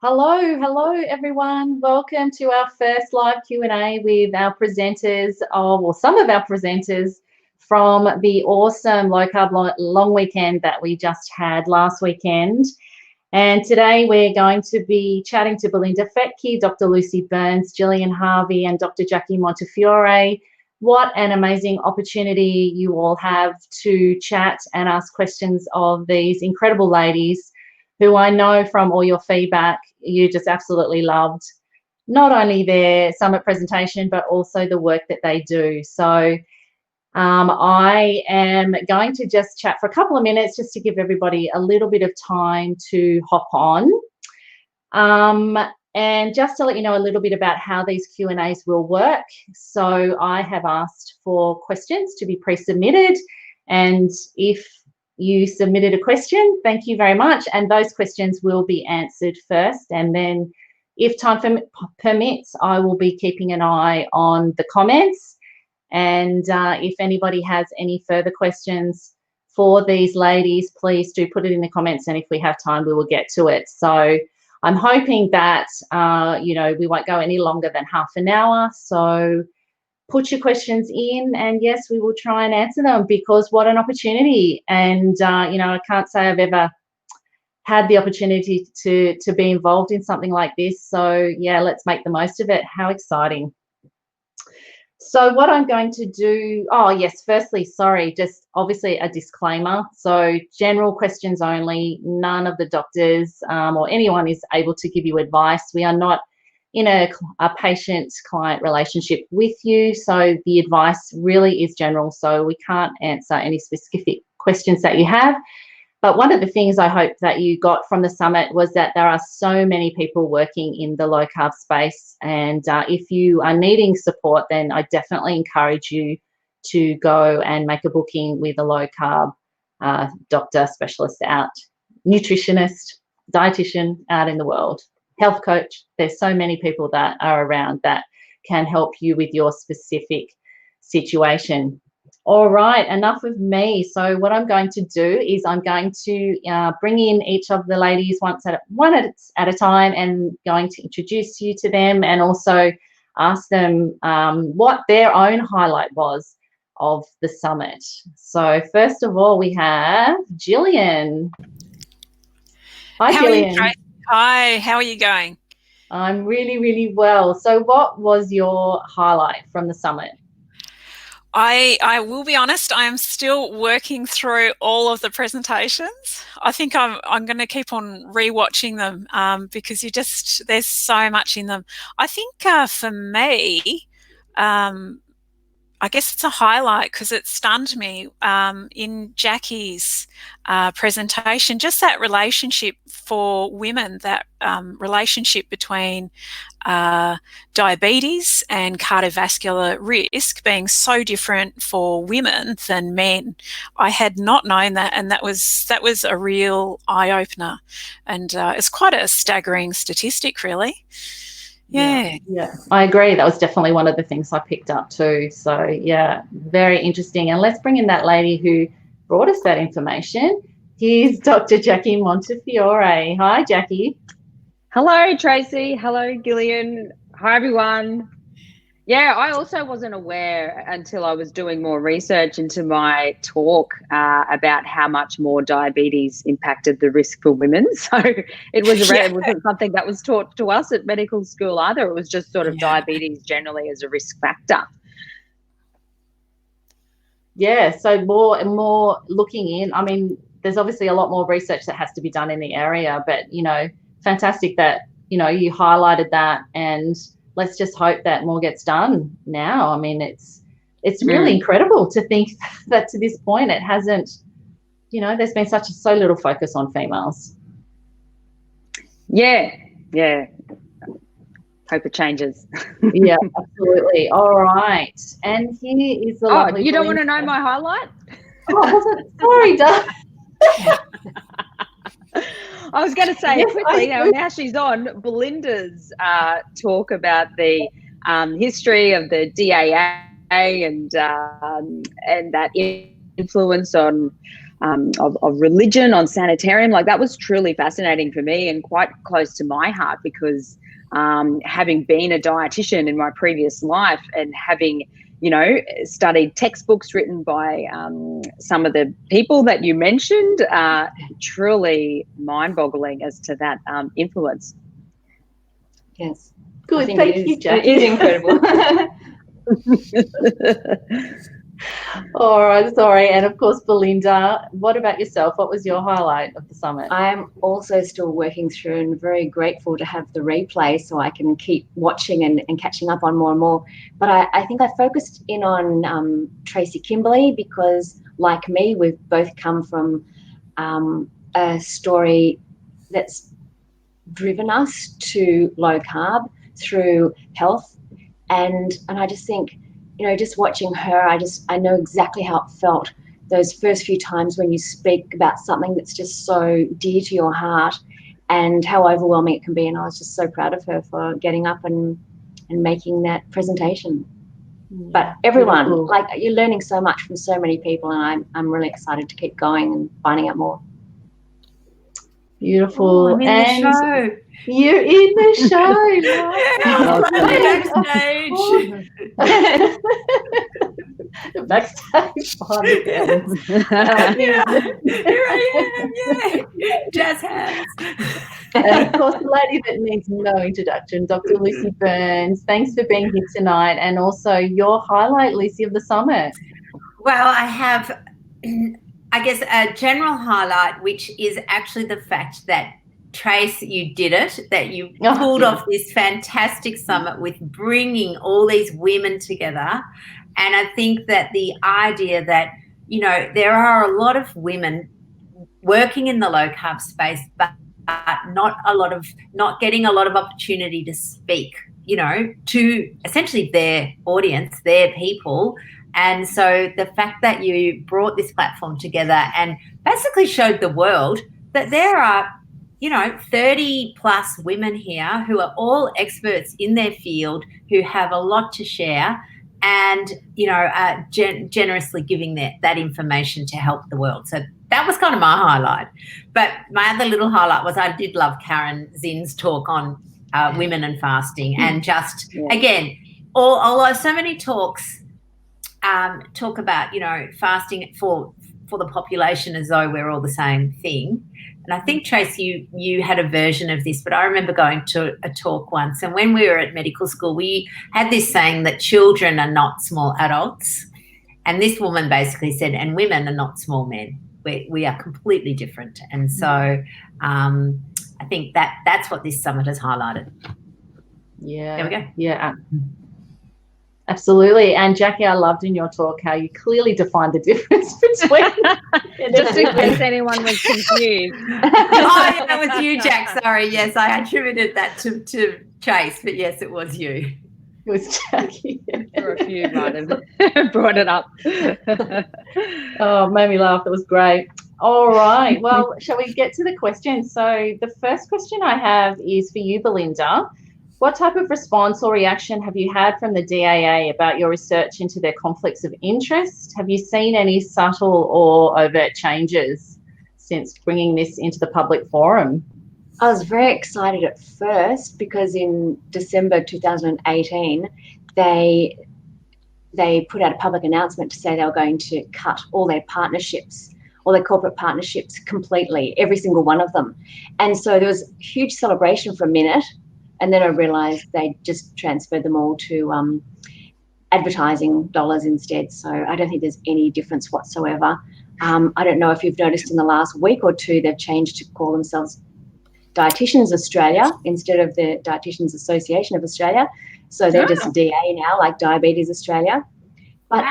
Hello, everyone. Welcome to our first live Q&A with our presenters, or some of our presenters from the awesome low-carb long weekend that we just had last weekend. And today we're going to be chatting to Belinda Fettke, Dr. Lucy Burns, Gillian Harvey, and Dr. Jackie Montefiore. What an amazing opportunity you all have to chat and ask questions of these incredible ladies who I know from all your feedback you just absolutely loved, not only their summit presentation, but also the work that they do. So I am going to just chat for a couple of minutes just to give everybody a little bit of time to hop on. And just to let you know a little bit about how these Q&As will work. So I have asked for questions to be pre-submitted, and if you submitted a question, thank you very much, and those questions will be answered first, and then if time permits, I will be keeping an eye on the comments, and if anybody has any further questions for these ladies, please do put it in the comments, and if we have time we will get to it. So I'm hoping that we won't go any longer than half an hour, so put your questions in, and yes, we will try and answer them, because what an opportunity. And I can't say I've ever had the opportunity to be involved in something like this, so yeah, let's make the most of it. How exciting. So what I'm going to do, firstly, sorry, just obviously a disclaimer. So general questions only, none of the doctors or anyone is able to give you advice. We are not in a patient-client relationship with you, so the advice really is general, so we can't answer any specific questions that you have. But one of the things I hope that you got from the summit was that there are so many people working in the low-carb space, and if you are needing support, then I definitely encourage you to go and make a booking with a low-carb doctor, specialist out, nutritionist, dietitian out in the world. Health coach. There's so many people that are around that can help you with your specific situation. All right, enough of me. So what I'm going to do is I'm going to bring in each of the ladies one at a time, and going to introduce you to them, and also ask them what their own highlight was of the summit. So first of all, we have Gillian. Hi, Gillian. Hi, how are you going? I'm really, really well. So what was your highlight from the summit? I will be honest, I am still working through all of the presentations. I think I'm going to keep on rewatching them because there's so much in them. I think for me, I guess it's a highlight because it stunned me in Jackie's presentation, just that relationship for women, that relationship between diabetes and cardiovascular risk being so different for women than men. I had not known that, and that was a real eye-opener, and it's quite a staggering statistic, really. Yeah, I agree. That was definitely one of the things I picked up too. So yeah, very interesting. And let's bring in that lady who brought us that information. Here's Dr. Jackie Montefiore. Hi, Jackie. Hello, Tracy. Hello, Gillian. Hi, everyone. Yeah, I also wasn't aware until I was doing more research into my talk about how much more diabetes impacted the risk for women. So it wasn't something that was taught to us at medical school either. It was just sort of diabetes generally as a risk factor. Yeah, so more and more looking in. I mean, there's obviously a lot more research that has to be done in the area, but, fantastic that, you highlighted that, and let's just hope that more gets done now. I mean, it's really incredible to think that to this point it hasn't, there's been so little focus on females. Yeah. Hope it changes. Yeah, absolutely. All right. And here is the lovely... you don't want to know my highlight? Sorry, Doug. I was going to say quickly, now she's on, Belinda's talk about the history of the DAA and that influence on of religion, on sanitarium. Like, that was truly fascinating for me and quite close to my heart, because having been a dietitian in my previous life and having, you know, studied textbooks written by some of the people that you mentioned, truly mind-boggling as to that influence. Yes. Good. Thank you, Jackie. It is incredible. All right, sorry. And of course, Belinda, what about yourself? What was your highlight of the summit? I'm also still working through and very grateful to have the replay so I can keep watching and catching up on more and more. But I think I focused in on Tracy Kimberley, because like me, we've both come from a story that's driven us to low carb through health. And I just think, you know, just watching her, I know exactly how it felt those first few times when you speak about something that's just so dear to your heart, and how overwhelming it can be. And I was just so proud of her for getting up and making that presentation. But everyone, Beautiful. like, you're learning so much from so many people, and I'm really excited to keep going and finding out more. Beautiful. I'm in the show. You're in the show. Backstage. Backstage behind the curtains. Here I am. Yeah. Jazz hands. And of course, the lady that needs no introduction, Dr. Lucy Burns. Thanks for being here tonight, and also your highlight, Lucy, of the summit. Well, I have, I guess, a general highlight, which is actually the fact that, Trace, you did it, that you pulled off this fantastic summit with bringing all these women together. And I think that the idea that, you know, there are a lot of women working in the low carb space, but not getting a lot of opportunity to speak, you know, to essentially their audience, their people. And so the fact that you brought this platform together and basically showed the world that there are, you know, 30 plus women here who are all experts in their field, who have a lot to share, and, you know, generously giving that information to help the world. So that was kind of my highlight. But my other little highlight was, I did love Karen Zinn's talk on women and fasting, and just, again, although so many talks talk about, you know, fasting for the population as though we're all the same thing. And I think, Tracy, you had a version of this, but I remember going to a talk once, and when we were at medical school, we had this saying that children are not small adults. And this woman basically said, and women are not small men. We are completely different. And so I think that's what this summit has highlighted. Yeah. There we go. Yeah. Absolutely. And Jackie, I loved in your talk how you clearly defined the difference between just in case anyone was confused. Oh, yeah, it was you, Jack. Sorry. Yes, I attributed that to Chase, but yes, it was you. It was Jackie. Or a few might have brought it up. Oh, made me laugh. That was great. All right. Well, shall we get to the questions? So the first question I have is for you, Belinda. What type of response or reaction have you had from the DAA about your research into their conflicts of interest? Have you seen any subtle or overt changes since bringing this into the public forum? I was very excited at first, because in December 2018, they put out a public announcement to say they were going to cut all their partnerships, all their corporate partnerships completely, every single one of them. And so there was huge celebration for a minute. And then I realised they just transferred them all to advertising dollars instead. So I don't think there's any difference whatsoever. I don't know if you've noticed in the last week or two, they've changed to call themselves Dietitians Australia instead of the Dietitians Association of Australia. So they're just DA now, like Diabetes Australia. But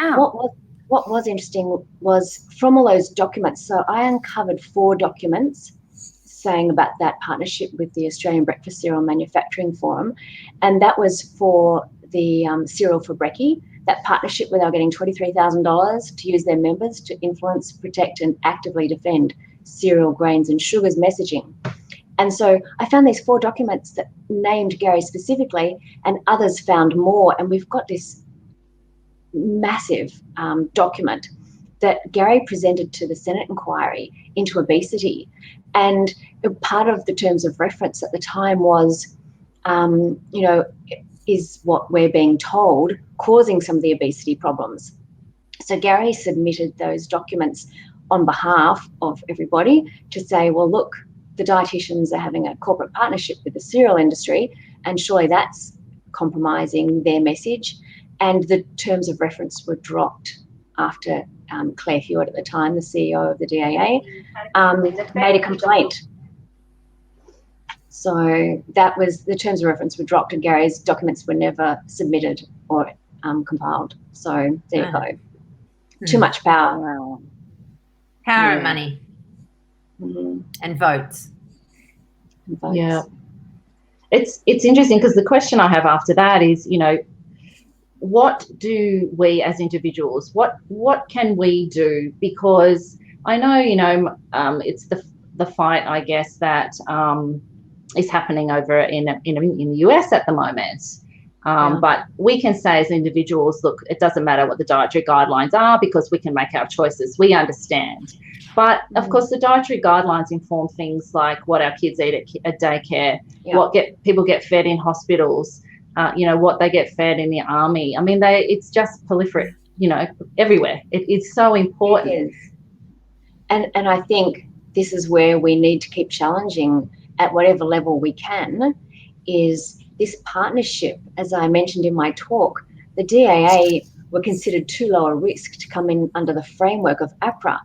what was interesting was from all those documents, so I uncovered 4 documents saying about that partnership with the Australian Breakfast Cereal Manufacturing Forum, and that was for the cereal for brekkie, that partnership where they were getting $23,000 to use their members to influence, protect and actively defend cereal, grains and sugars messaging. And so I found these 4 documents that named Gary specifically, and others found more, and we've got this massive document that Gary presented to the Senate inquiry into obesity. And part of the terms of reference at the time was, is what we're being told causing some of the obesity problems? So Gary submitted those documents on behalf of everybody to say, well, look, the dietitians are having a corporate partnership with the cereal industry, and surely that's compromising their message. And the terms of reference were dropped after Claire Hewitt at the time, the CEO of the DAA, made a complaint. So that was, the terms of reference were dropped and Gary's documents were never submitted or compiled. So there you go. Too much power. Wow. Power and money. And votes. Yeah. It's interesting because the question I have after that is, what do we as individuals, what can we do? Because I know, it's the fight, I guess, that is happening over in the US at the moment. But we can say as individuals, look, it doesn't matter what the dietary guidelines are because we can make our choices. We understand. But, of course, the dietary guidelines inform things like what our kids eat at daycare, what people get fed in hospitals, what they get fed in the army. I mean, it's just proliferate, everywhere. It's so important. It is. And I think this is where we need to keep challenging at whatever level we can, is this partnership. As I mentioned in my talk, the DAA were considered too low a risk to come in under the framework of APRA.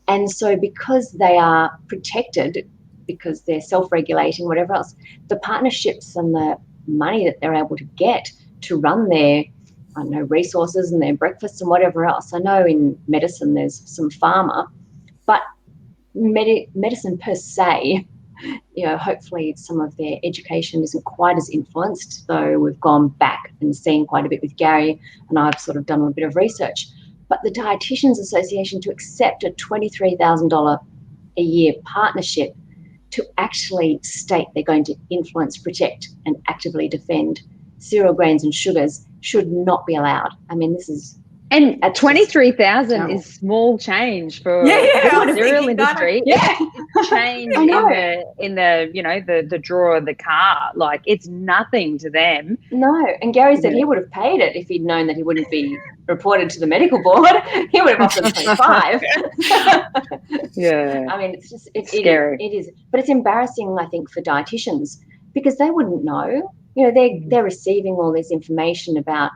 And so because they are protected, because they're self-regulating, whatever else, the partnerships and the money that they're able to get to run their, resources and their breakfasts and whatever else. I know in medicine there's some pharma, but medicine per se, hopefully some of their education isn't quite as influenced, though we've gone back and seen quite a bit with Gary, and I've sort of done a bit of research. But the Dietitians Association to accept a $23,000 a year partnership to actually state they're going to influence, protect, and actively defend cereal grains and sugars should not be allowed. I mean, this is... And 23,000 is small change for the cereal industry. It's change in the drawer of the car. Like, it's nothing to them. No, and Gary said he would have paid it if he'd known that he wouldn't be reported to the medical board. He would have offered 25. Yeah. I mean, it's just scary. It is, but it's embarrassing, I think, for dietitians because they wouldn't know. They're receiving all this information about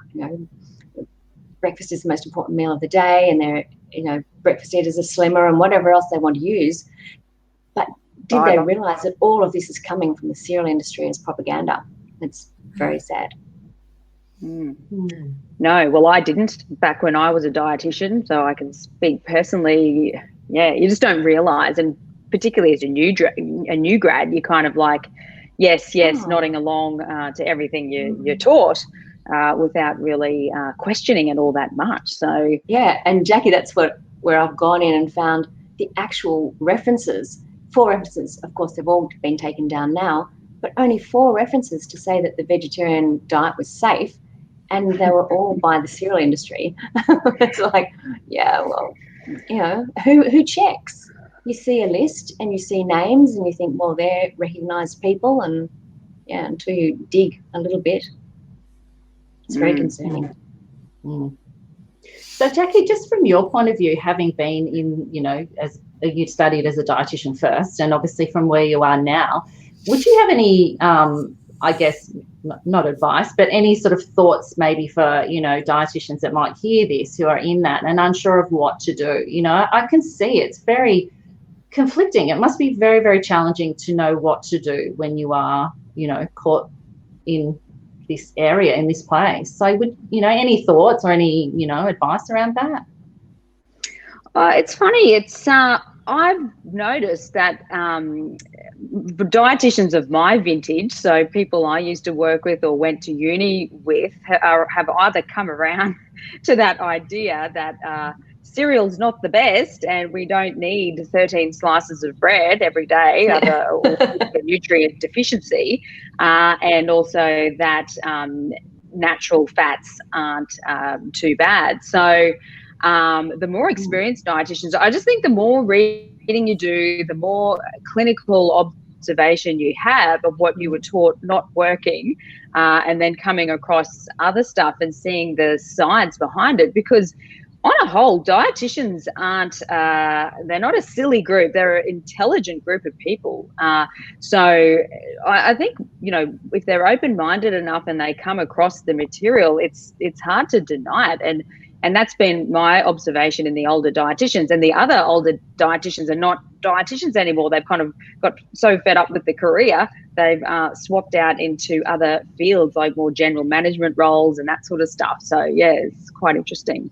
breakfast is the most important meal of the day, and they're, breakfast eaters are slimmer and whatever else they want to use. But did they realise that all of this is coming from the cereal industry as propaganda? It's very sad. No, well, I didn't back when I was a dietitian, so I can speak personally. Yeah, you just don't realise, and particularly as a new grad, you're kind of like, yes, nodding along to everything you're taught. Without really questioning it all that much. So yeah, and Jackie, that's where I've gone in and found the actual references. 4 references, of course, they've all been taken down now, but only 4 references to say that the vegetarian diet was safe, and they were all by the cereal industry. It's like, yeah, well, who checks? You see a list and you see names and you think, well, they're recognised people, and until you dig a little bit. It's very concerning. So, Jackie, just from your point of view, having been in, as you studied as a dietitian first, and obviously from where you are now, would you have any, I guess, not advice, but any sort of thoughts maybe for, dietitians that might hear this who are in that and unsure of what to do? I can see it's very conflicting. It must be very, very challenging to know what to do when you are, caught in this area, in this place. So would any thoughts or any advice around that? It's funny, it's I've noticed that dietitians of my vintage, so people I used to work with or went to uni with, have either come around to that idea that cereal's not the best and we don't need 13 slices of bread every day, or nutrient deficiency, and also that natural fats aren't too bad. So the more experienced dietitians. I just think the more reading you do, the more clinical observation you have of what you were taught not working, and then coming across other stuff and seeing the science behind it. Because on a whole, dietitians aren't, they're not a silly group. They're an intelligent group of people. So I think, you know, if they're open-minded enough and they come across the material, it's hard to deny it. And that's been my observation in the older dietitians. And the other older dietitians are not dietitians anymore. They've kind of got so fed up with the career, they've swapped out into other fields like more general management roles and that sort of stuff. So, yeah, it's quite interesting.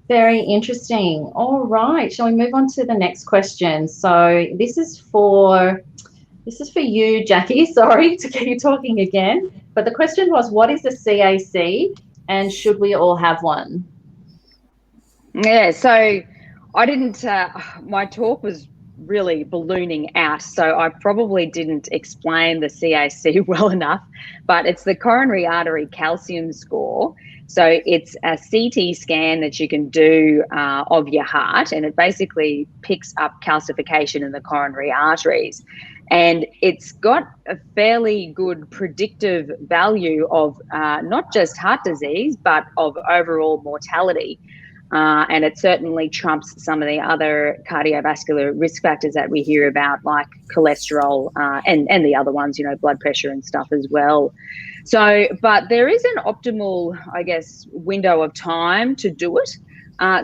Very interesting. All right, shall we move on to the next question? So this is for you, Jackie. Sorry to get you talking again, but the question was, what is a CAC and should we all have one? Yeah, so I didn't, my talk was really ballooning out, so I probably didn't explain the CAC well enough, but it's the coronary artery calcium score. So it's a CT scan that you can do of your heart, and it basically picks up calcification in the coronary arteries. And it's got a fairly good predictive value of not just heart disease, but of overall mortality. And it certainly trumps some of the other cardiovascular risk factors that we hear about, like cholesterol and the other ones, you know, blood pressure and stuff as well. So, but there is an optimal, I guess, window of time to do it.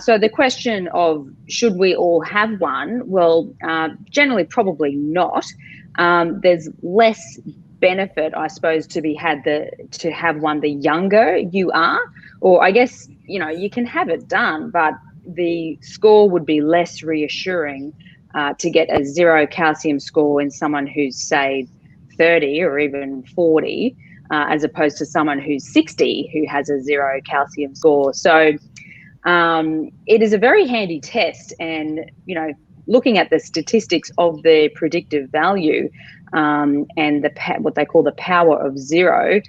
So the question of should we all have one? Well, generally probably not. There's less benefit, I suppose, to have one the younger you are, or I guess, you know, you can have it done, but the score would be less reassuring to get a 0 calcium score in someone who's, say, 30 or even 40, as opposed to someone who's 60 who has a 0 calcium score. So it is a very handy test, and, you know, looking at the statistics of the predictive value and what they call the power of 0.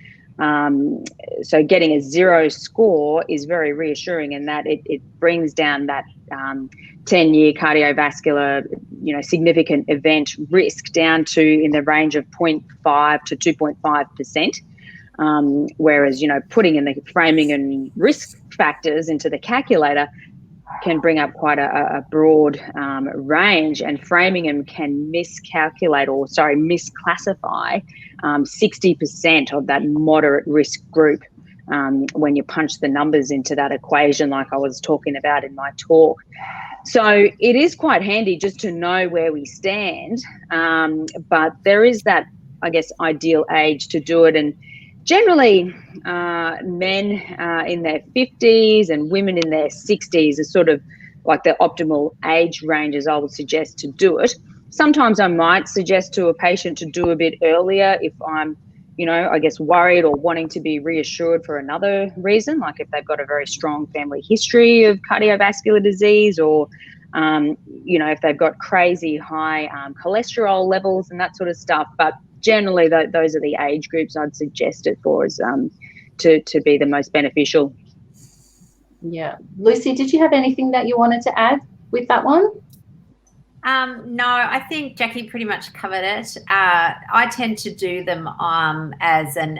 So getting a 0 score is very reassuring in that it brings down that 10-year cardiovascular, you know, significant event risk down to in the range of 0.5 to 2.5%. Whereas, you know, putting in the framing and risk factors into the calculator can bring up quite a broad range, and Framingham can miscalculate or, misclassify 60% of that moderate risk group when you punch the numbers into that equation like I was talking about in my talk. So it is quite handy just to know where we stand, but there is that, I guess, ideal age to do it. And generally, men in their 50s and women in their 60s are sort of like the optimal age ranges I would suggest to do it. Sometimes I might suggest to a patient to do a bit earlier if I'm, you know, I guess worried or wanting to be reassured for another reason, like if they've got a very strong family history of cardiovascular disease, or, you know, if they've got crazy high cholesterol levels and that sort of stuff. But generally, those are the age groups I'd suggest it for, as to be the most beneficial. Yeah. Lucy, did you have anything that you wanted to add with that one? No, I think Jackie pretty much covered it. I tend to do them as an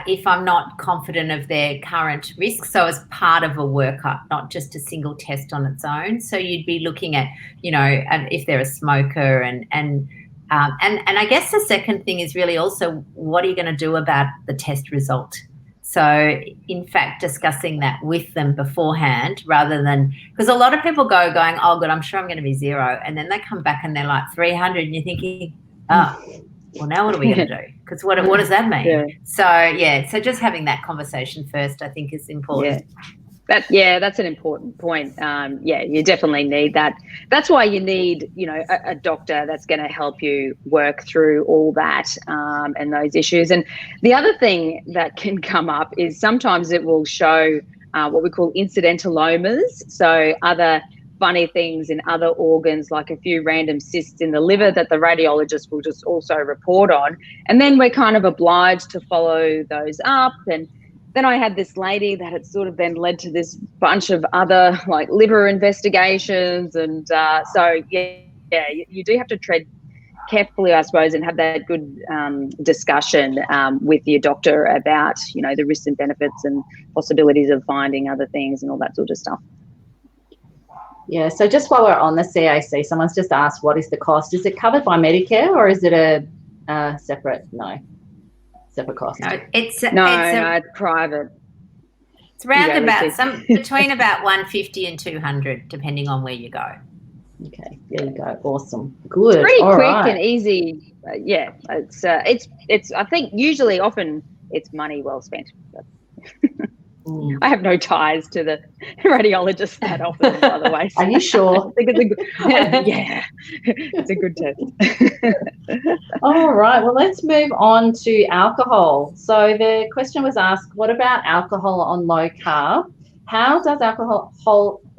if I'm not confident of their current risk, so as part of a workup, not just a single test on its own. So you'd be looking at, you know, if they're a smoker, and I guess the second thing is really also what are you going to do about the test result? So, in fact, discussing that with them beforehand, rather than, because a lot of people going, oh, good, I'm sure I'm going to be 0. And then they come back and they're like 300 and you're thinking, oh, well, now what are we going to do? Because what does that mean? Yeah. So just having that conversation first, I think, is important. Yeah. That's an important point. You definitely need that. That's why you need, you know, a doctor that's going to help you work through all that and those issues. And the other thing that can come up is sometimes it will show what we call incidentalomas. So other funny things in other organs, like a few random cysts in the liver that the radiologist will just also report on. And then we're kind of obliged to follow those up, and then I had this lady that had sort of then led to this bunch of other like liver investigations. And so, you do have to tread carefully, I suppose, and have that good discussion with your doctor about, the risks and benefits and possibilities of finding other things and all that sort of stuff. Yeah, so just while we're on the CAC, someone's just asked, what is the cost? Is it covered by Medicare, or is it a separate cost? No, it's private. It's around between about 150 and 200, depending on where you go. Okay, there you go. Awesome. Good. It's pretty All quick right. and easy. It's I think usually often it's money well spent. I have no ties to the radiologist that often, by the way. So Are you sure? I think it's a good test. All right. Well, let's move on to alcohol. So the question was asked, what about alcohol on low carb? How does alcohol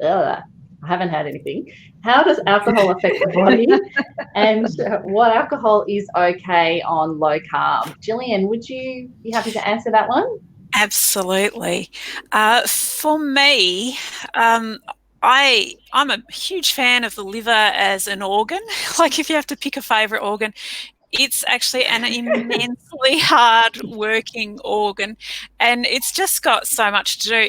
I haven't had anything. How does alcohol affect the body? And what alcohol is okay on low carb? Gillian, would you be happy to answer that one? Absolutely. For me, I'm a huge fan of the liver as an organ. Like, if you have to pick a favourite organ, it's actually an immensely hard working organ, and it's just got so much to do.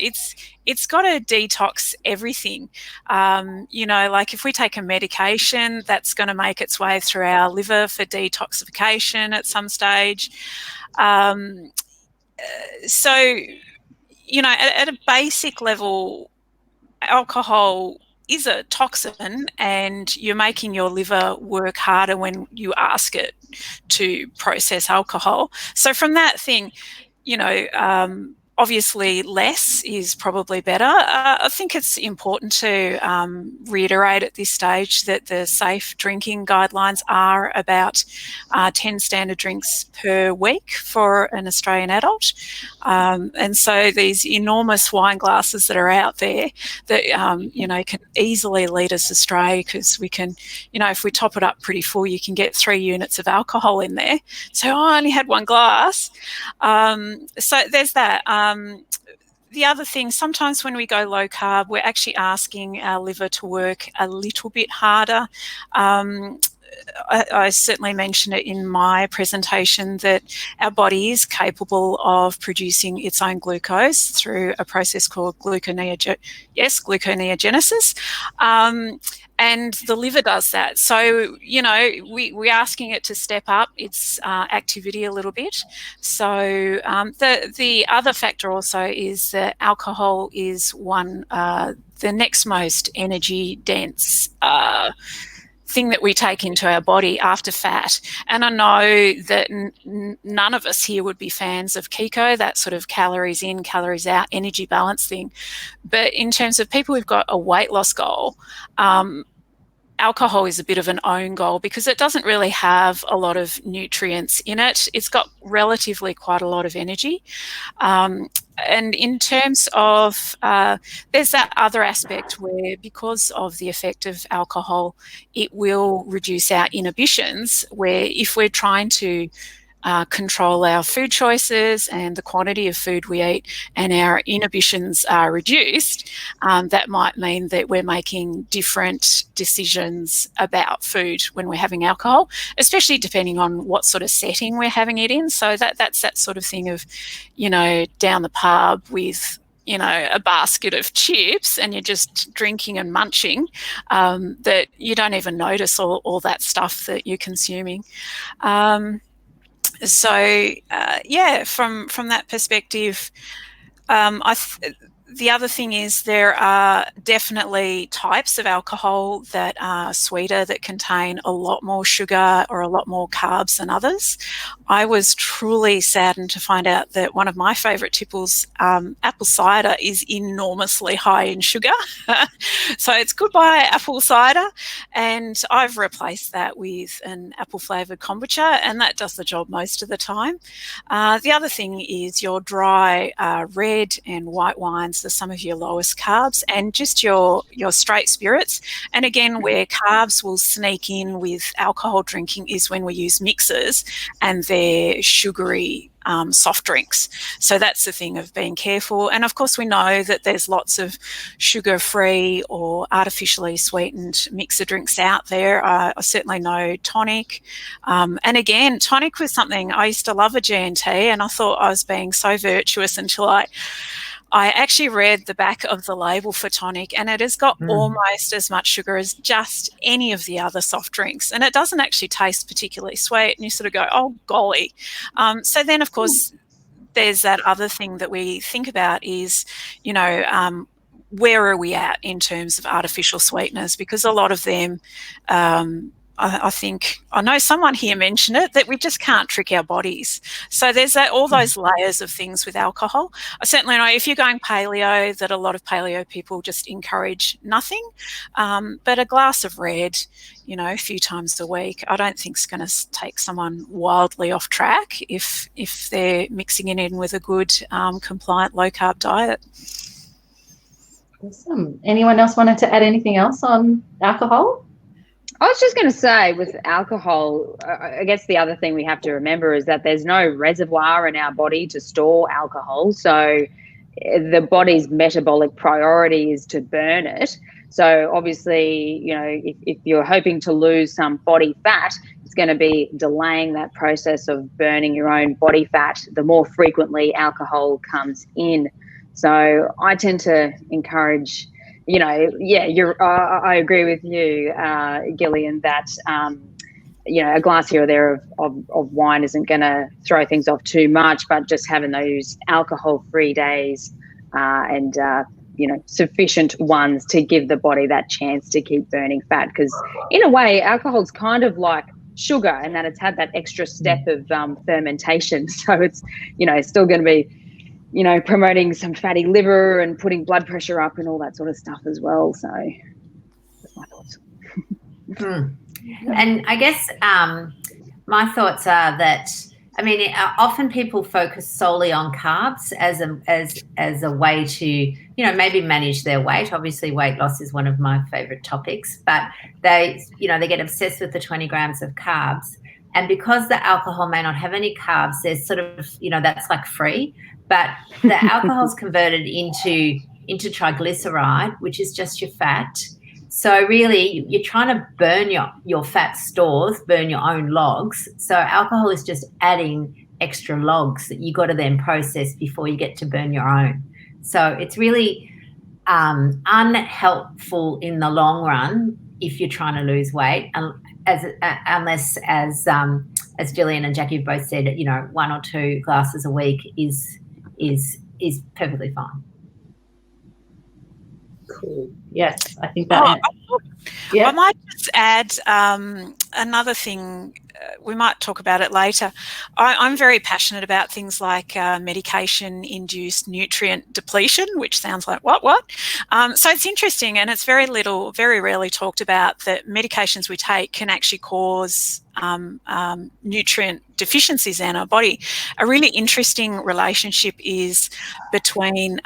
It's got to detox everything. Like if we take a medication, that's going to make its way through our liver for detoxification at some stage. So, at a basic level, alcohol is a toxin, and you're making your liver work harder when you ask it to process alcohol. So from that thing, obviously less is probably better. I think it's important to reiterate at this stage that the safe drinking guidelines are about 10 standard drinks per week for an Australian adult. And so these enormous wine glasses that are out there that, can easily lead us astray, because we can, if we top it up pretty full, you can get 3 units of alcohol in there. So I only had one glass. So there's that. The other thing, sometimes when we go low carb, we're actually asking our liver to work a little bit harder. I certainly mentioned it in my presentation that our body is capable of producing its own glucose through a process called gluconeogenesis. And the liver does that. So, we're asking it to step up its activity a little bit. So the other factor also is that alcohol is the next most energy dense thing that we take into our body after fat. And I know that none of us here would be fans of Kido, that sort of calories in, calories out, energy balance thing. But in terms of people who've got a weight loss goal, alcohol is a bit of an own goal because it doesn't really have a lot of nutrients in it. It's got relatively quite a lot of energy. And in terms of, there's that other aspect where, because of the effect of alcohol, it will reduce our inhibitions, where if we're trying to control our food choices and the quantity of food we eat, and our inhibitions are reduced, that might mean that we're making different decisions about food when we're having alcohol, especially depending on what sort of setting we're having it in. So that's that sort of thing of, down the pub with, a basket of chips and you're just drinking and munching, that you don't even notice all that stuff that you're consuming. So from that perspective, the other thing is there are definitely types of alcohol that are sweeter, that contain a lot more sugar or a lot more carbs than others. I was truly saddened to find out that one of my favourite tipples, apple cider, is enormously high in sugar. So it's goodbye apple cider, and I've replaced that with an apple flavoured kombucha, and that does the job most of the time. The other thing is your dry red and white wines are some of your lowest carbs, and just your straight spirits. And again, where carbs will sneak in with alcohol drinking is when we use mixers and they're sugary soft drinks. So that's the thing of being careful. And of course, we know that there's lots of sugar-free or artificially sweetened mixer drinks out there. I certainly know tonic. And again, tonic was something I used to love a G&T, and I thought I was being so virtuous until I actually read the back of the label for tonic, and it has got almost as much sugar as just any of the other soft drinks. And it doesn't actually taste particularly sweet. And you sort of go, oh, golly. So then, of course, there's that other thing that we think about is, you know, where are we at in terms of artificial sweeteners? Because a lot of them, I think, I know someone here mentioned it, that we just can't trick our bodies. So there's all those layers of things with alcohol. I certainly know if you're going paleo, that a lot of paleo people just encourage nothing. But a glass of red, you know, a few times a week, I don't think is going to take someone wildly off track if they're mixing it in with a good compliant low-carb diet. Awesome. Anyone else wanted to add anything else on alcohol? I was just going to say, with alcohol, I guess the other thing we have to remember is that there's no reservoir in our body to store alcohol. So the body's metabolic priority is to burn it. So obviously, you know, if you're hoping to lose some body fat, it's going to be delaying that process of burning your own body fat the more frequently alcohol comes in. So I tend to encourage, you know, yeah, I agree with you, Gillian, that, you know, a glass here or there of wine isn't going to throw things off too much, but just having those alcohol-free days and, you know, sufficient ones to give the body that chance to keep burning fat. Because in a way, alcohol's kind of like sugar, and that it's had that extra step of fermentation. So it's, you know, still going to be, you know, promoting some fatty liver and putting blood pressure up and all that sort of stuff as well. So that's my thoughts. And I guess my thoughts are that, I mean, often people focus solely on carbs as a way to, you know, maybe manage their weight. Obviously, weight loss is one of my favorite topics, but they, you know, they get obsessed with the 20 grams of carbs. And because the alcohol may not have any carbs, there's sort of, you know, that's like free. But the alcohol is converted into triglyceride, which is just your fat. So really, you're trying to burn your fat stores, burn your own logs. So alcohol is just adding extra logs that you got to then process before you get to burn your own. So it's really unhelpful in the long run if you're trying to lose weight, unless, as Gillian and Jackie both said, you know, 1 or 2 glasses a week is perfectly fine. Cool. Yes, I think that. I might just add another thing. We might talk about it later. I'm very passionate about things like medication-induced nutrient depletion, which sounds like what? So it's interesting, and it's very rarely talked about, that medications we take can actually cause nutrient deficiencies in our body. A really interesting relationship is between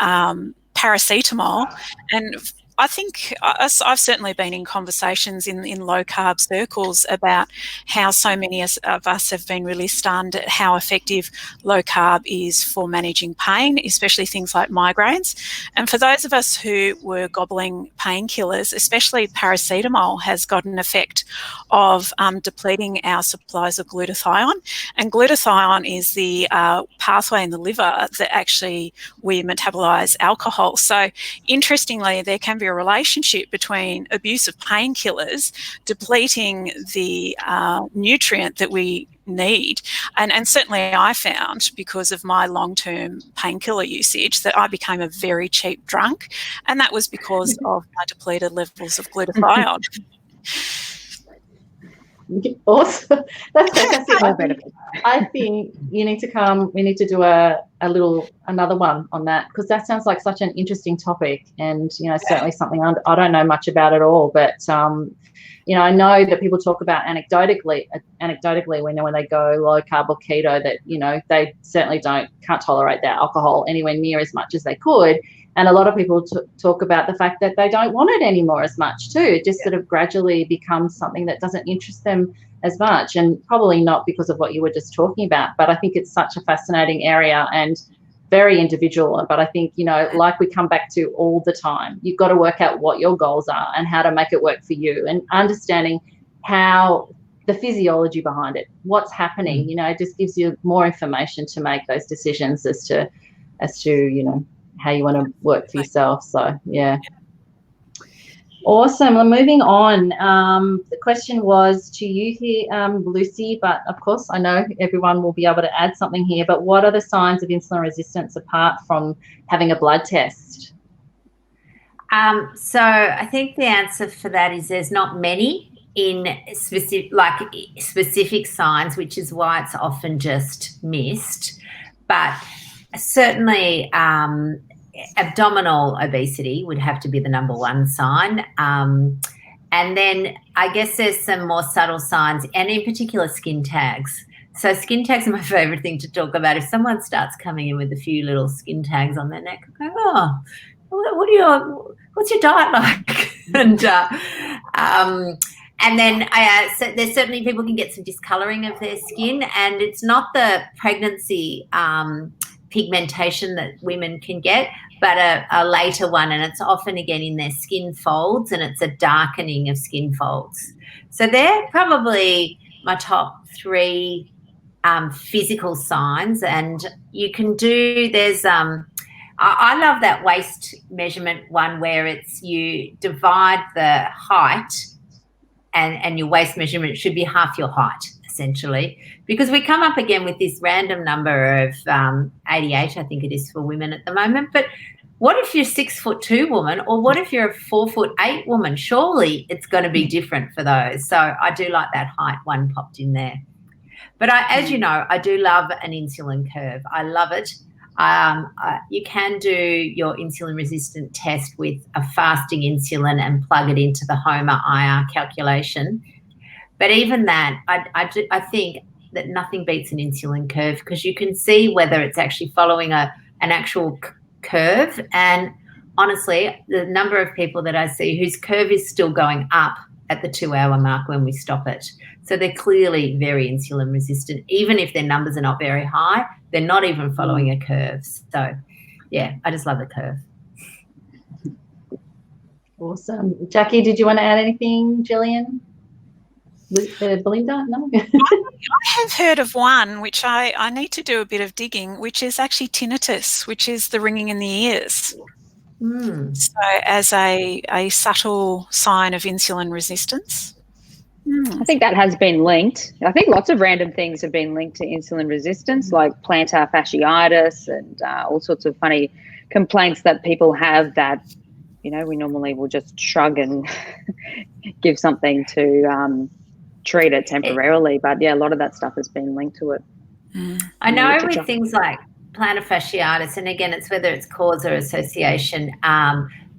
paracetamol and I think I've certainly been in conversations in low-carb circles about how so many of us have been really stunned at how effective low-carb is for managing pain, especially things like migraines. And for those of us who were gobbling painkillers, especially paracetamol has got an effect of depleting our supplies of glutathione. And glutathione is the pathway in the liver that actually we metabolize alcohol. So interestingly, there can be a relationship between abuse of painkillers depleting the nutrient that we need. And certainly I found, because of my long-term painkiller usage, that I became a very cheap drunk, and that was because of my depleted levels of glutathione. Awesome. That's fantastic. I think you need to come, we need to do another one on that, because that sounds like such an interesting topic, and, you know, certainly something I don't know much about at all, but, you know, I know that people talk about anecdotally when they go low carb or keto, that, you know, they certainly can't tolerate that alcohol anywhere near as much as they could. And a lot of people talk about the fact that they don't want it anymore as much too. It just sort of gradually becomes something that doesn't interest them as much, and probably not because of what you were just talking about, but I think it's such a fascinating area and very individual. But I think, you know, like we come back to all the time, you've got to work out what your goals are and how to make it work for you, and understanding how the physiology behind it, what's happening, you know, it just gives you more information to make those decisions as to, you know, how you want to work for yourself. So, yeah. Awesome. Well, moving on. The question was to you here, Lucy, but of course I know everyone will be able to add something here, but what are the signs of insulin resistance apart from having a blood test? So I think the answer for that is there's not many in specific signs, which is why it's often just missed. But certainly abdominal obesity would have to be the number one sign. And then I guess there's some more subtle signs, and in particular skin tags. So skin tags are my favourite thing to talk about. If someone starts coming in with a few little skin tags on their neck, I go, oh, what's your diet like? And then so there's certainly people can get some discolouring of their skin, and it's not the pregnancy pigmentation that women can get, but a later one, and it's often again in their skin folds, and it's a darkening of skin folds. So they're probably my top three physical signs. And you can do, there's I love that waist measurement one where it's you divide the height, and your waist measurement should be half your height, essentially, because we come up again with this random number of 88, I think it is for women at the moment. But what if you're 6'2" woman, or what if you're a 4'8" woman? Surely it's going to be different for those. So I do like that height one popped in there. But as you know, I do love an insulin curve. I love it. You can do your insulin resistant test with a fasting insulin and plug it into the HOMA IR calculation. But even that, I think that nothing beats an insulin curve, because you can see whether it's actually following an actual curve. And honestly, the number of people that I see whose curve is still going up at the 2-hour mark when we stop it. So they're clearly very insulin resistant. Even if their numbers are not very high, they're not even following a curve. So, yeah, I just love the curve. Awesome. Jackie, did you want to add anything, Gillian? Belinda? No? I have heard of one, which I need to do a bit of digging, which is actually tinnitus, which is the ringing in the ears. So as a subtle sign of insulin resistance. I think that has been linked. I think lots of random things have been linked to insulin resistance, like plantar fasciitis and all sorts of funny complaints that people have that, you know, we normally will just shrug and give something to treat it temporarily. But, yeah, a lot of that stuff has been linked to it. I know with things like plantar fasciitis, and again, it's whether it's cause or association,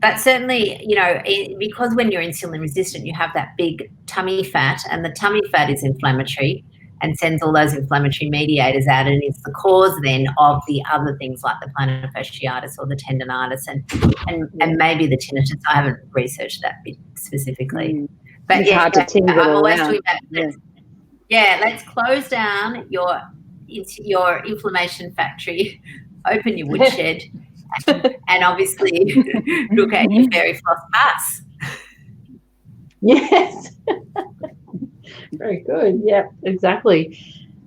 but certainly, you know, because when you're insulin resistant, you have that big tummy fat, and the tummy fat is inflammatory and sends all those inflammatory mediators out, and it's the cause then of the other things like the plantar fasciitis or the tendonitis and maybe the tinnitus. I haven't researched that bit specifically. But it's hard to tingle I'm always around. talking about let's close down your inflammation factory, open your woodshed, and obviously look at your fairy floss pass. Yes. Very good. Yeah, exactly.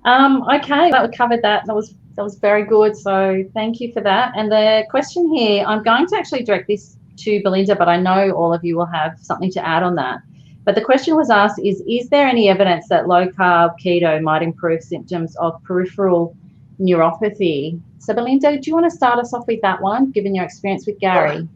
Okay, that covered that. That was very good. So thank you for that. And the question here, I'm going to actually direct this to Belinda, but I know all of you will have something to add on that. But the question was asked is there any evidence that low-carb keto might improve symptoms of peripheral neuropathy? So, Belinda, do you want to start us off with that one, given your experience with Gary?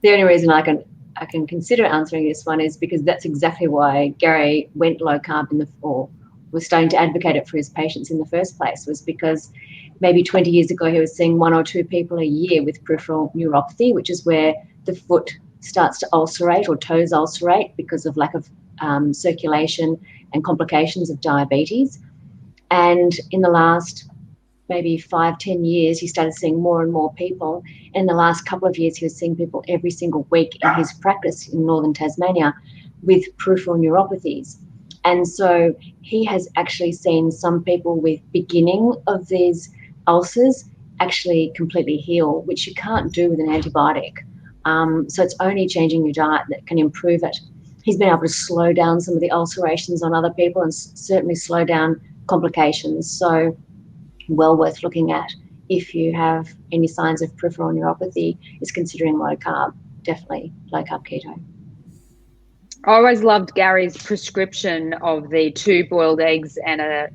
The only reason I can consider answering this one is because that's exactly why Gary went low-carb or was starting to advocate it for his patients in the first place, was because maybe 20 years ago he was seeing 1 or 2 people a year with peripheral neuropathy, which is where the foot starts to ulcerate or toes ulcerate because of lack of circulation and complications of diabetes. And in the last maybe 5-10 years, he started seeing more and more people. In the last couple of years, he was seeing people every single week in his practice in northern Tasmania with peripheral neuropathies. And so he has actually seen some people with beginning of these ulcers actually completely heal, which you can't do with an antibiotic. So it's only changing your diet that can improve it. He's been able to slow down some of the ulcerations on other people and certainly slow down complications. So well worth looking at if you have any signs of peripheral neuropathy, is considering low carb, definitely low carb keto. I always loved Gary's prescription of the 2 boiled eggs and a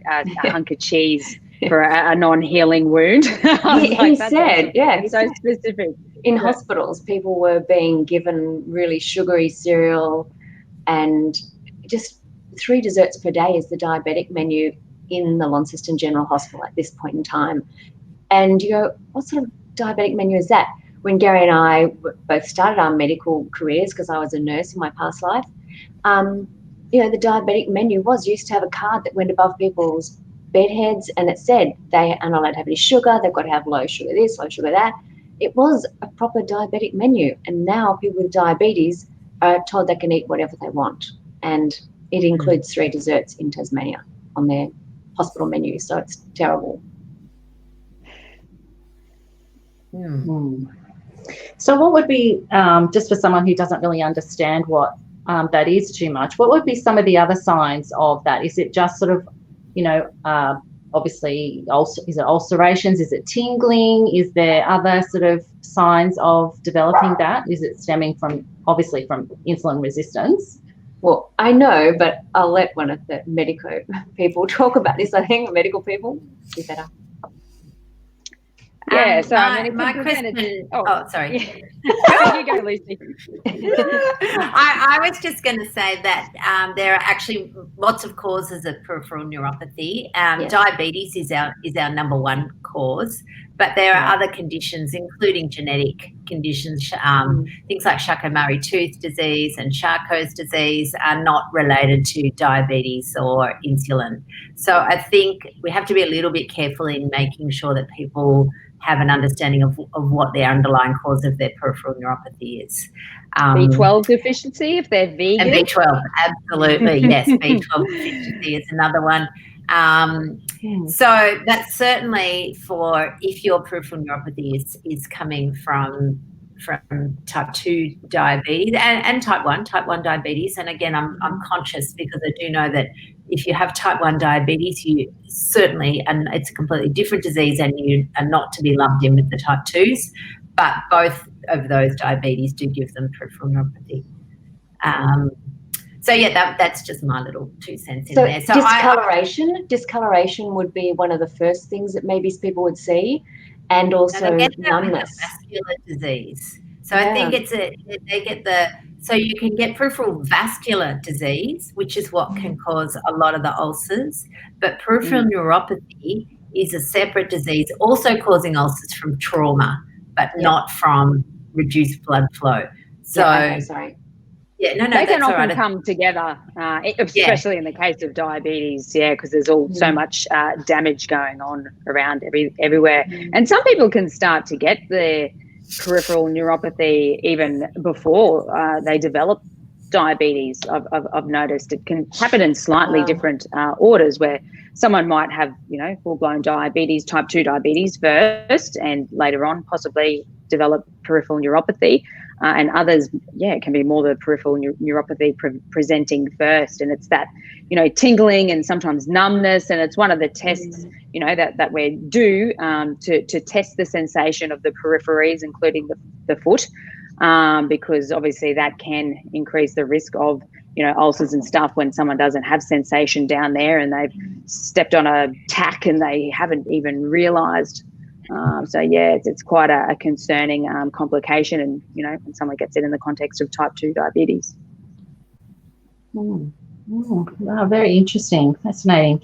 hunk of cheese for a non-healing wound. He said, yeah, so specific. In hospitals, people were being given really sugary cereal, and just 3 desserts per day is the diabetic menu in the Launceston General Hospital at this point in time. And you go, what sort of diabetic menu is that? When Gary and I both started our medical careers, because I was a nurse in my past life, the diabetic menu used to have a card that went above people's bedheads, and it said they are not allowed to have any sugar, they've got to have low sugar this, low sugar that. It was a proper diabetic menu, and now people with diabetes are told they can eat whatever they want, and it includes 3 desserts in Tasmania on their hospital menu, so it's terrible. So what would be, just for someone who doesn't really understand what that is too much, what would be some of the other signs of that? Is it just sort of, obviously, is it ulcerations? Is it tingling? Is there other sort of signs of developing that? Is it stemming from, obviously, from insulin resistance? Well, I know, but I'll let one of the medical people talk about this. I think medical people be better. Yeah, so my question. Sorry. You go, Lucy. I was just going to say that there are actually lots of causes of peripheral neuropathy. Yes. Diabetes is our number 1 cause, but there are other conditions, including genetic conditions. Things like Charcot-Marie-Tooth disease and Charcot's disease are not related to diabetes or insulin. So I think we have to be a little bit careful in making sure that people have an understanding of what the underlying cause of their peripheral neuropathy is. B12 deficiency, if they're vegan. And B12, absolutely, yes. B12 deficiency is another one. So that's certainly for if your peripheral neuropathy is coming from type 2 diabetes and type 1 diabetes. And again, I'm conscious because I do know that if you have type 1 diabetes, you certainly, and it's a completely different disease, and you are not to be lumped in with the type 2s, but both of those diabetes do give them peripheral neuropathy. So yeah, that's just my little 2 cents in there. So discoloration would be one of the first things that maybe people would see, and also numbness. Vascular disease. So I think so you can get peripheral vascular disease, which is what can cause a lot of the ulcers, but peripheral neuropathy is a separate disease, also causing ulcers from trauma, but not from reduced blood flow. So sorry. Yeah, no, they can often come together, especially in the case of diabetes, because there's so much damage going on around everywhere. And some people can start to get the peripheral neuropathy even before they develop diabetes. I've noticed it can happen in slightly different orders, where someone might have, full-blown diabetes, type 2 diabetes first, and later on possibly develop peripheral neuropathy. And others, it can be more the peripheral neuropathy presenting first. And it's that, tingling and sometimes numbness. And it's one of the tests, that we do to test the sensation of the peripheries, including the foot, because obviously that can increase the risk of, ulcers and stuff when someone doesn't have sensation down there and they've stepped on a tack and they haven't even realised. It's quite a concerning complication, and when someone gets it in the context of type 2 diabetes. Wow, very interesting, fascinating.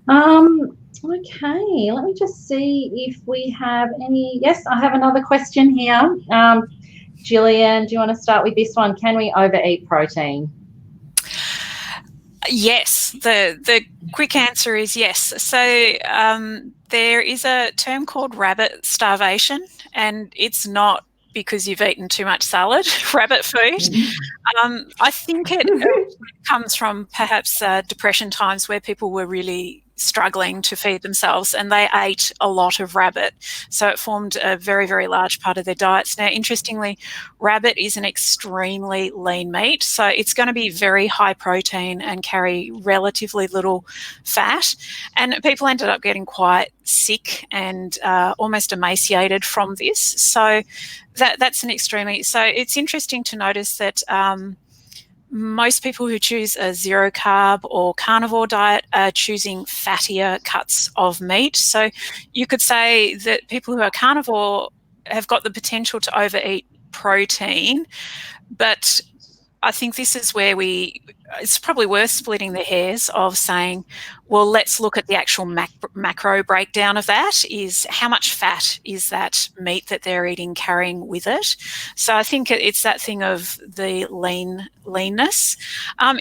Okay, let me just see if we have any. Yes, I have another question here. Gillian, do you want to start with this one? Can we overeat protein? Yes, the quick answer is yes. So there is a term called rabbit starvation, and it's not because you've eaten too much salad, rabbit food. I think it comes from perhaps depression times where people were really struggling to feed themselves and they ate a lot of rabbit. So it formed a very, very large part of their diets. Now, interestingly, rabbit is an extremely lean meat. So it's going to be very high protein and carry relatively little fat. And people ended up getting quite sick and almost emaciated from this. So that's an extremely... So it's interesting to notice that most people who choose a zero carb or carnivore diet are choosing fattier cuts of meat. So you could say that people who are carnivore have got the potential to overeat protein, but I think this is where it's probably worth splitting the hairs of saying, well, let's look at the actual macro breakdown of that. Is how much fat is that meat that they're eating carrying with it? So I think it's that thing of the leanness.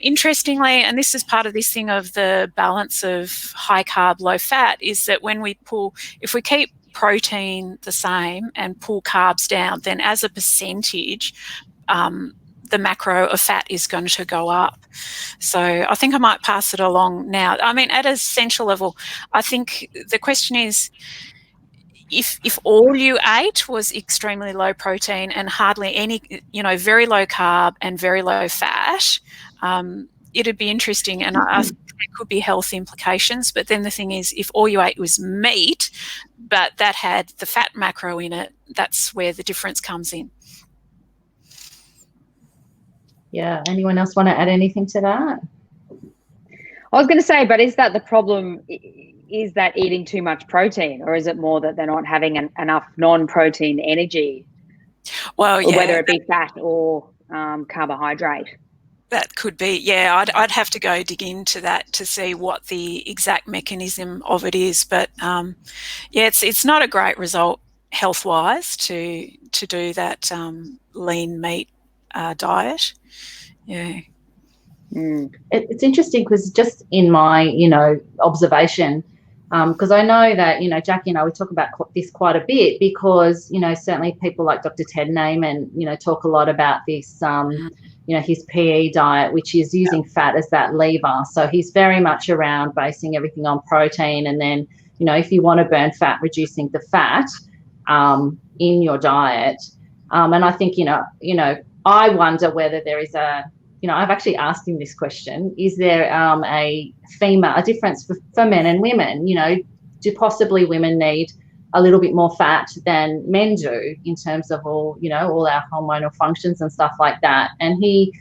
Interestingly, and this is part of this thing of the balance of high carb, low fat, is that if we keep protein the same and pull carbs down, then as a percentage, the macro of fat is going to go up. So I think I might pass it along now. I mean, at an essential level, I think the question is, if all you ate was extremely low protein and hardly any, very low carb and very low fat, it'd be interesting, and I think there could be health implications. But then the thing is, if all you ate was meat, but that had the fat macro in it, that's where the difference comes in. Yeah. Anyone else want to add anything to that? I was going to say, but is that the problem? Is that eating too much protein, or is it more that they're not having enough non-protein energy? Well, yeah, whether it be fat or carbohydrate. That could be, yeah. I'd have to go dig into that to see what the exact mechanism of it is. But it's not a great result health-wise to do that lean meat diet. Yeah. It's interesting because just in my, observation, because I know that, Jackie and I, we talk about this quite a bit because, certainly people like Dr. Ted Naiman, talk a lot about this, his PE diet, which is using fat as that lever. So he's very much around basing everything on protein. And then, if you want to burn fat, reducing the fat in your diet. And I think, I wonder whether there is I've actually asked him this question, is there a difference for men and women? Do possibly women need a little bit more fat than men do in terms of all our hormonal functions and stuff like that? And he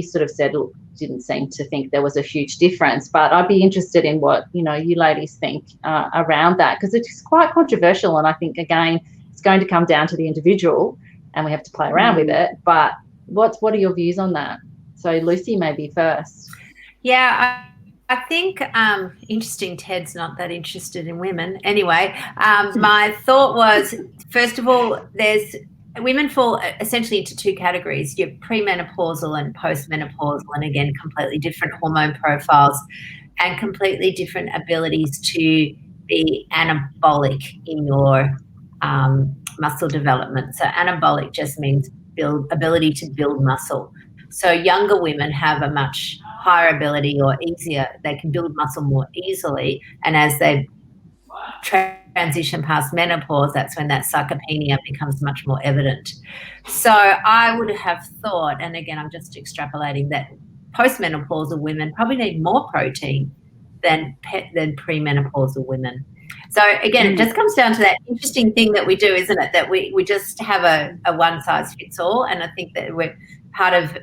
sort of said, look, didn't seem to think there was a huge difference, but I'd be interested in what, you ladies think around that, because it's quite controversial. And I think, again, it's going to come down to the individual and we have to play around with it. But what are your views on that? So Lucy, maybe first. Yeah, I think interesting. Ted's not that interested in women. Anyway, my thought was, first of all, women fall essentially into two categories. You're premenopausal and postmenopausal, and again, completely different hormone profiles and completely different abilities to be anabolic in your muscle development. So anabolic just means ability to build muscle. So younger women have a much higher ability, or easier, they can build muscle more easily. And as they transition past menopause, that's when that sarcopenia becomes much more evident. So I would have thought, and again, I'm just extrapolating, that postmenopausal women probably need more protein than premenopausal women. So again, it just comes down to that interesting thing that we do, isn't it? That we just have a one size fits all. And I think that we're part of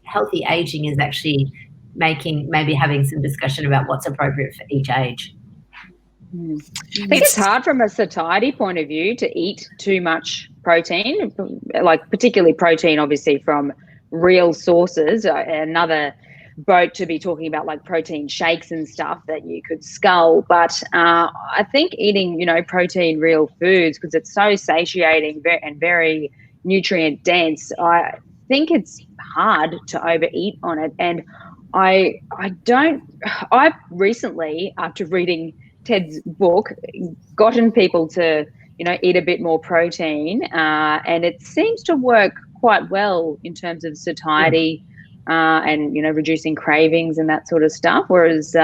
healthy aging is actually maybe having some discussion about what's appropriate for each age. I think it's hard from a satiety point of view to eat too much protein, like particularly protein, obviously, from real sources. Another boat to be talking about like protein shakes and stuff that you could scull. But I think eating, protein real foods, because it's so satiating and very nutrient dense, I think it's hard to overeat on it. And I've recently, after reading Ted's book, gotten people to, eat a bit more protein, and it seems to work quite well in terms of satiety and reducing cravings and that sort of stuff. Whereas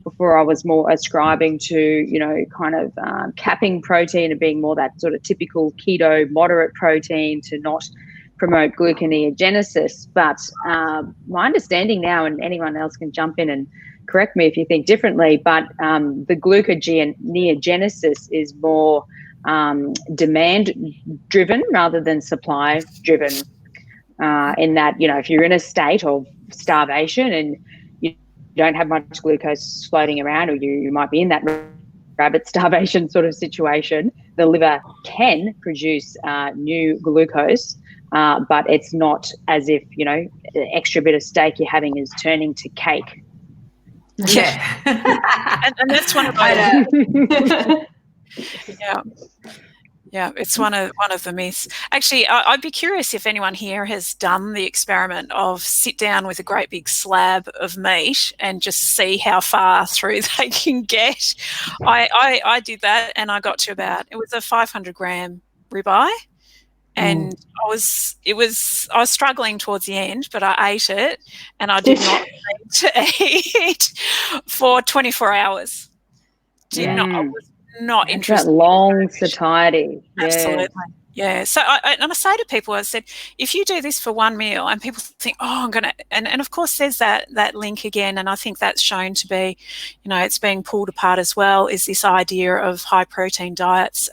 before I was more ascribing to kind of capping protein and being more that sort of typical keto moderate protein to not promote gluconeogenesis. But my understanding now, and anyone else can jump in and correct me if you think differently, but the gluconeogenesis is more demand driven rather than supply driven, in that if you're in a state of starvation and you don't have much glucose floating around, or you might be in that rabbit starvation sort of situation, the liver can produce new glucose, but it's not as if the extra bit of steak you're having is turning to cake. Yeah. and that's one of it's one of the myths. Actually, I'd be curious if anyone here has done the experiment of sit down with a great big slab of meat and just see how far through they can get. I did that, and I got to it was a 500-gram ribeye. And I was struggling towards the end, but I ate it, and I did not need to eat for 24 hours. I was not interested. That long satiety. Absolutely. Yeah. So I say to people, I said, if you do this for one meal, and people think, oh, I'm going to, and of course there's that link again, and I think that's shown to be, it's being pulled apart as well, is this idea of high protein diets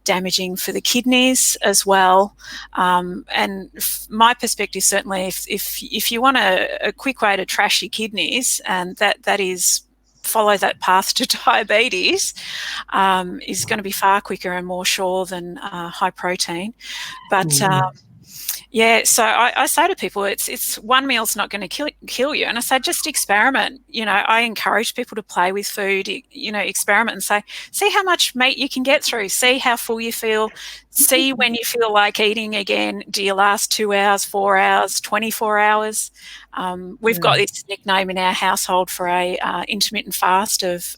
damaging for the kidneys as well. And my perspective, certainly, if you want a quick way to trash your kidneys, and that is follow that path to diabetes, is going to be far quicker and more sure than high protein. But so I say to people, it's one meal's not going to kill you, and I say just experiment. I encourage people to play with food, experiment and see how much meat you can get through, see how full you feel, see when you feel like eating again. Do you last 2 hours, 4 hours, 24 hours? We've got this nickname in our household for a intermittent fast of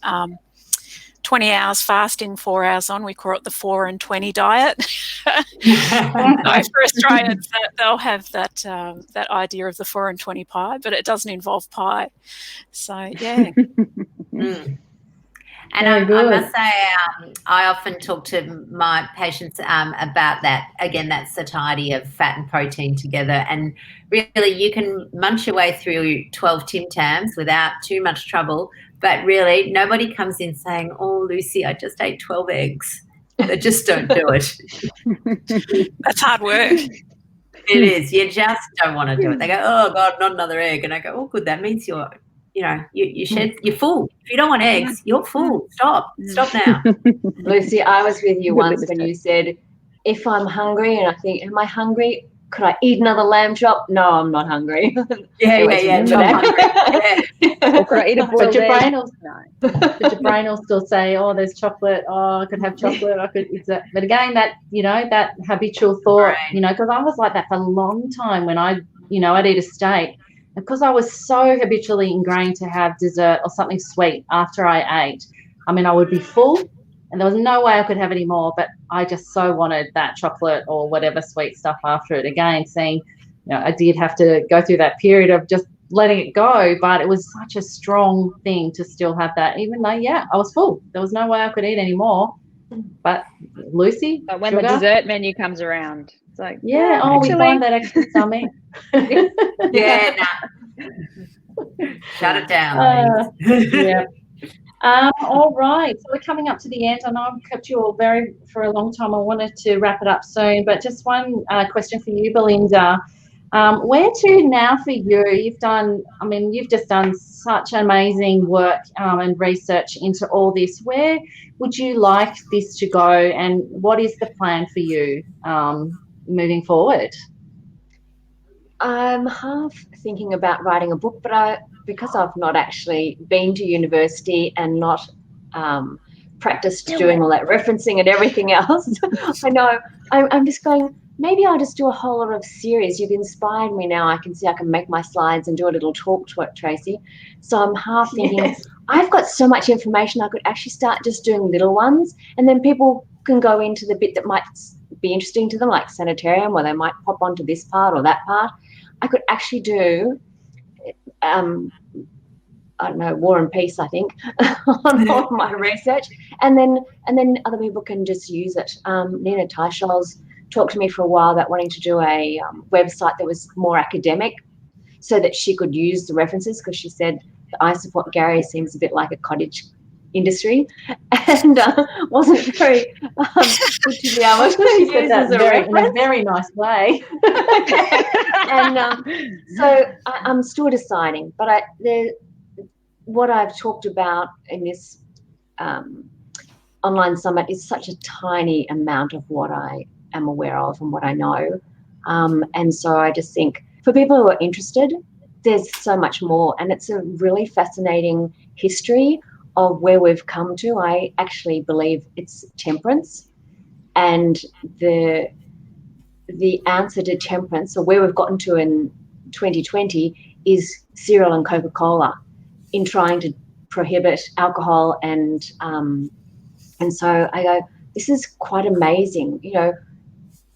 20 hours fasting, 4 hours on. We call it the 4 and 20 diet. So for Australians, they'll have that idea of the 4 and 20 pie, but it doesn't involve pie. So yeah. And I must say, I often talk to my patients about that, again, that satiety of fat and protein together. And really, you can munch your way through 12 Tim Tams without too much trouble. But really, nobody comes in saying, oh, Lucy, I just ate 12 eggs. They just don't do it. That's hard work. It is. You just don't want to do it. They go, oh, God, not another egg. And I go, oh, good, that means you're full. If you don't want eggs, you're full. Stop now. Lucy, I was with you once when you said, if I'm hungry and I think, am I hungry? Could I eat another lamb chop? No, I'm not hungry. Yeah. Not hungry. Or could I eat a boiled egg? But your brain will still say, oh, there's chocolate. Oh, I could have chocolate. I could. But again, that that habitual thought, because I was like that for a long time when I'd eat a steak. Because I was so habitually ingrained to have dessert or something sweet after I ate, I would be full and there was no way I could have any more, but I just so wanted that chocolate or whatever sweet stuff after it. Again, seeing, I did have to go through that period of just letting it go, but it was such a strong thing to still have that, even though, I was full. There was no way I could eat any more. But Lucy, but when the dessert menu comes around, it's like, we find that extra tummy. Shut it down. All right, so we're coming up to the end. I know I've kept you all for a long time. I wanted to wrap it up soon, but just one question for you, Belinda. Where to now for you? You've just done such amazing work and research into all this. Where would you like this to go, and what is the plan for you moving forward? I'm half thinking about writing a book, but because I've not actually been to university and not practiced doing all that referencing and everything else, I know I'm just going, maybe I'll just do a whole lot of series. You've inspired me now. I can see I can make my slides and do a little talk to it, Tracy. So I'm half thinking, I've got so much information, I could actually start just doing little ones, and then people can go into the bit that might be interesting to them, like sanitarium, or they might pop onto this part or that part. I could actually do, I don't know, War and Peace, I think, on all my research, and then other people can just use it. Nina Teicholz talked to me for a while about wanting to do a website that was more academic, so that she could use the references, because she said the I Support Gary seems a bit like a cottage industry, and wasn't very good to be able to use as a reference. In a very nice way. And so I'm still deciding, but what I've talked about in this online summit is such a tiny amount of what I am aware of and what I know. And so I just think for people who are interested, there's so much more, and it's a really fascinating history of where we've come to. I actually believe it's temperance, and the answer to temperance, or where we've gotten to in 2020, is cereal and Coca-Cola, in trying to prohibit alcohol. And so I go, this is quite amazing. You know,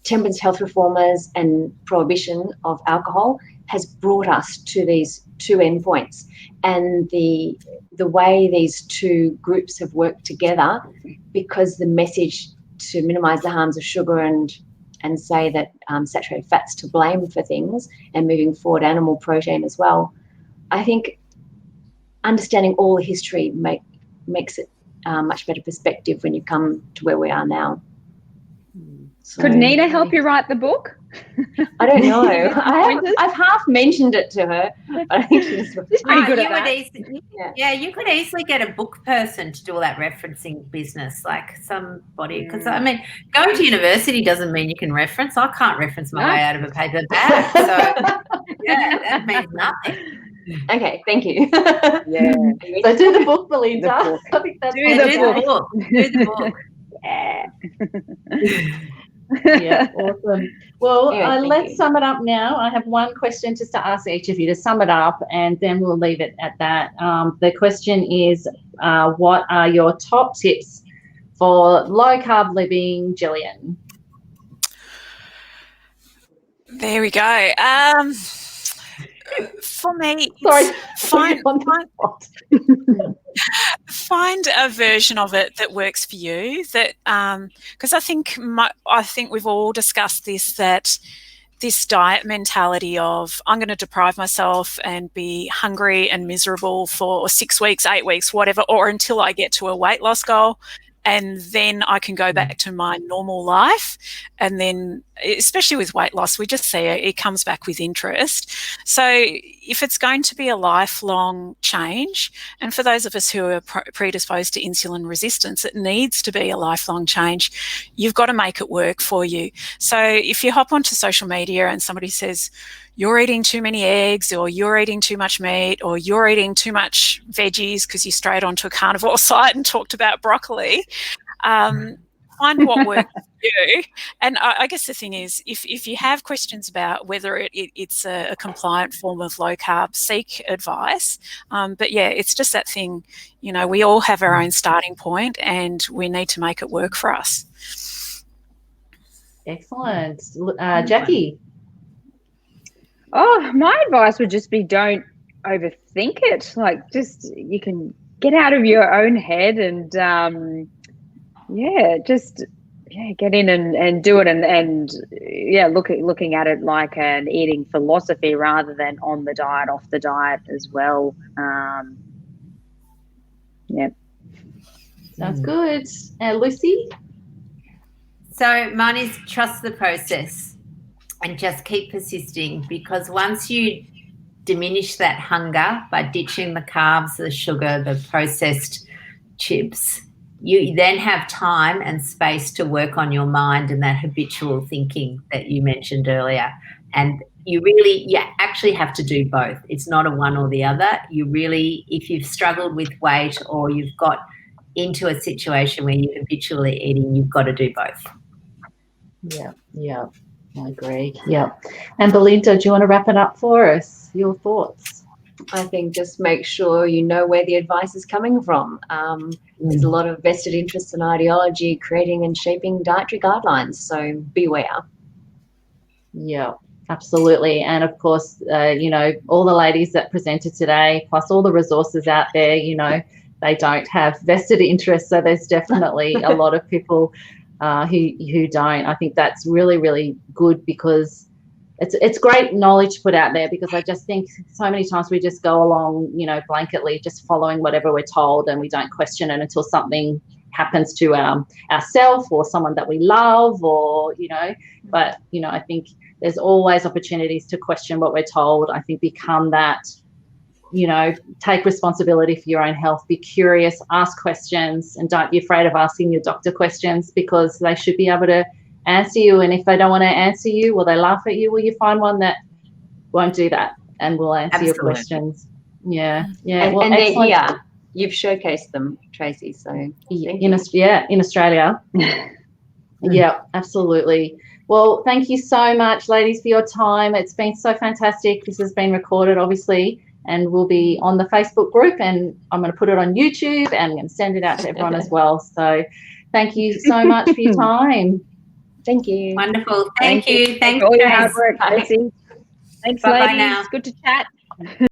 temperance health reformers and prohibition of alcohol has brought us to these two endpoints, and the way these two groups have worked together, because the message to minimise the harms of sugar and say that saturated fat's to blame for things, and moving forward animal protein as well. I think understanding all the history makes it much better perspective when you come to where we are now. So, could Nina help you write the book? I don't know. I've half mentioned it to her, but I think she's pretty good at that. You could easily get a book person to do all that referencing business, like somebody. Because I mean, going to university doesn't mean you can reference. I can't reference my way out of a paper bag, so yeah, that means nothing. Okay, thank you. Yeah. So do the book, Belinda. I think that's do the book. Do the book. Yeah. Yeah, awesome. Well, Anyway, let's sum it up now. I have one question just to ask each of you to sum it up, and then we'll leave it at that. The question is, what are your top tips for low-carb living, Gillian? There we go. For me, find a version of it that works for you. That because I think we've all discussed this, that this diet mentality of I'm going to deprive myself and be hungry and miserable for 6 weeks, 8 weeks, whatever, or until I get to a weight loss goal. And then I can go back to my normal life. And then, especially with weight loss, we just see it comes back with interest. So if it's going to be a lifelong change, and for those of us who are predisposed to insulin resistance, it needs to be a lifelong change. You've got to make it work for you. So if you hop onto social media and somebody says, you're eating too many eggs, or you're eating too much meat, or you're eating too much veggies because you strayed onto a carnivore site and talked about broccoli, find what works for you. And I guess the thing is, if you have questions about whether it's a compliant form of low carb, seek advice. But yeah, it's just that thing, we all have our own starting point, and we need to make it work for us. Excellent. Jackie? Oh, my advice would just be don't overthink it. Like, just you can get out of your own head and get in and do it and looking at it like an eating philosophy rather than on the diet, off the diet as well. Sounds good. Lucy? So mine is trust the process. And just keep persisting, because once you diminish that hunger by ditching the carbs, the sugar, the processed chips, you then have time and space to work on your mind and that habitual thinking that you mentioned earlier. And you actually have to do both. It's not a one or the other. You really, if you've struggled with weight or you've got into a situation where you're habitually eating, you've got to do both. Yeah. I agree. Yeah. And Belinda, do you want to wrap it up for us? Your thoughts? I think just make sure you know where the advice is coming from. There's a lot of vested interests and ideology creating and shaping dietary guidelines, so beware. Yeah, absolutely. And of course, you know, all the ladies that presented today, plus all the resources out there, you know, they don't have vested interests. So there's definitely a lot of people who don't. I think that's really, really good, because it's great knowledge to put out there, because I just think so many times we just go along, you know, blanketly just following whatever we're told, and we don't question it until something happens to ourselves or someone that we love, or, you know, but, you know, I think there's always opportunities to question what we're told. I think become that, you know, take responsibility for your own health, be curious, ask questions, and don't be afraid of asking your doctor questions, because they should be able to answer you. And if they don't want to answer you, or they laugh at you, well, you find one that won't do that and will answer your questions. Yeah. And, well, and they're excellent. here. You've showcased them, Tracy. So in Australia. Yeah, absolutely. Well, thank you so much, ladies, for your time. It's been so fantastic. This has been recorded, obviously, and will be on the Facebook group, and I'm going to put it on YouTube, and I'm going to send it out to everyone as well. So thank you so much for your time. Thank you. Wonderful. Thank you. Thanks, for all your Trace. hard work, Tracy. Thanks, Bye-bye ladies. now. Good to chat.